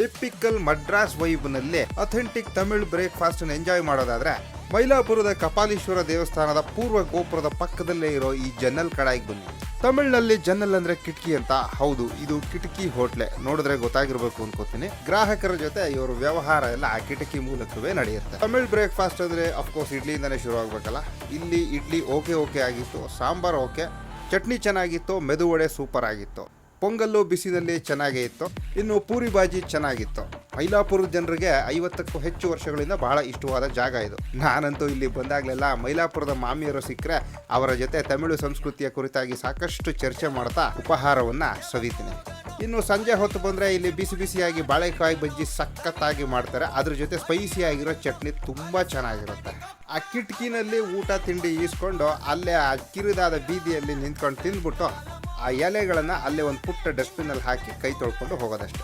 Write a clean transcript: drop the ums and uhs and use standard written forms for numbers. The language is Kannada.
ಟಿಪಿಕಲ್ ಮಡ್ರಾಸ್ ವೈಬ್ನಲ್ಲಿ ಅಥೆಂಟಿಕ್ ತಮಿಳ್ ಬ್ರೇಕ್ಫಾಸ್ಟ್ ಎಂಜಾಯ್ ಮಾಡೋದಾದ್ರೆ ಮೈಲಾಪುರದ ಕಪಾಲೀಶ್ವರ ದೇವಸ್ಥಾನದ ಪೂರ್ವ ಗೋಪುರದ ಪಕ್ಕದಲ್ಲೇ ಇರೋ ಈ ಜನ್ನಲ್ ಕಡಾಯಿಗೆ ಬನ್ನಿ. ತಮಿಳ್ನಲ್ಲಿ ಜನ್ನಲ್ ಅಂದ್ರೆ ಕಿಟಕಿ ಅಂತ. ಹೌದು, ಇದು ಕಿಟಕಿ ಹೋಟ್ಲೆ. ನೋಡಿದ್ರೆ ಗೊತ್ತಾಗಿರ್ಬೇಕು ಅನ್ಕೋತೀನಿ. ಗ್ರಾಹಕರ ಜೊತೆ ಇವರು ವ್ಯವಹಾರ ಎಲ್ಲ ಆ ಕಿಟಕಿ ಮೂಲಕವೇ ನಡೆಯುತ್ತೆ. ತಮಿಳ್ ಬ್ರೇಕ್ಫಾಸ್ಟ್ ಅಂದ್ರೆ ಅಫ್ಕೋರ್ಸ್ ಇಡ್ಲಿಯಿಂದಾನೇ ಶುರು ಆಗ್ಬೇಕಲ್ಲ. ಇಲ್ಲಿ ಇಡ್ಲಿ ಓಕೆ ಆಗಿತ್ತು, ಸಾಂಬಾರ್ ಓಕೆ, ಚಟ್ನಿ ಚೆನ್ನಾಗಿತ್ತು, ಮೆದು ವಡೆ ಸೂಪರ್ ಆಗಿತ್ತು, ಪೊಂಗಲ್ಲು ಬಿಸಿನಲ್ಲಿ ಚೆನ್ನಾಗೇ ಇತ್ತು, ಇನ್ನು ಪೂರಿ ಬಾಜಿ ಚೆನ್ನಾಗಿತ್ತು. ಮೈಲಾಪುರದ ಜನರಿಗೆ 50ಕ್ಕೂ ಹೆಚ್ಚು ವರ್ಷಗಳಿಂದ ಬಹಳ ಇಷ್ಟವಾದ ಜಾಗ ಇದು. ನಾನಂತೂ ಇಲ್ಲಿ ಬಂದಾಗಲೆಲ್ಲ ಮೈಲಾಪುರದ ಮಾಮಿಯರು ಸಿಕ್ಕರೆ ಅವರ ಜೊತೆ ತಮಿಳು ಸಂಸ್ಕೃತಿಯ ಕುರಿತಾಗಿ ಸಾಕಷ್ಟು ಚರ್ಚೆ ಮಾಡ್ತಾ ಉಪಹಾರವನ್ನ ಸವಿತೀನಿ. ಇನ್ನು ಸಂಜೆ ಹೊತ್ತು ಬಂದರೆ ಇಲ್ಲಿ ಬಿಸಿ ಬಿಸಿಯಾಗಿ ಬಾಳೆಕಾಯಿ ಬಜ್ಜಿ ಸಖತ್ತಾಗಿ ಮಾಡ್ತಾರೆ. ಅದ್ರ ಜೊತೆ ಸ್ಪೈಸಿ ಆಗಿರೋ ಚಟ್ನಿ ತುಂಬ ಚೆನ್ನಾಗಿರುತ್ತೆ. ಆ ಕಿಟಕಿನಲ್ಲಿ ಊಟ ತಿಂಡಿ ಈಸ್ಕೊಂಡು ಅಲ್ಲೇ ಆ ಕಿರಿದಾದ ಬೀದಿಯಲ್ಲಿ ನಿಂತ್ಕೊಂಡು ತಿಂದ್ಬಿಟ್ಟು ಆ ಎಲೆಗಳನ್ನು ಅಲ್ಲೇ ಒಂದು ಪುಟ್ಟ ಡಸ್ಟ್ಬಿನ್ನಲ್ಲಿ ಹಾಕಿ ಕೈ ತೊಳ್ಕೊಂಡು ಹೋಗೋದಷ್ಟೇ.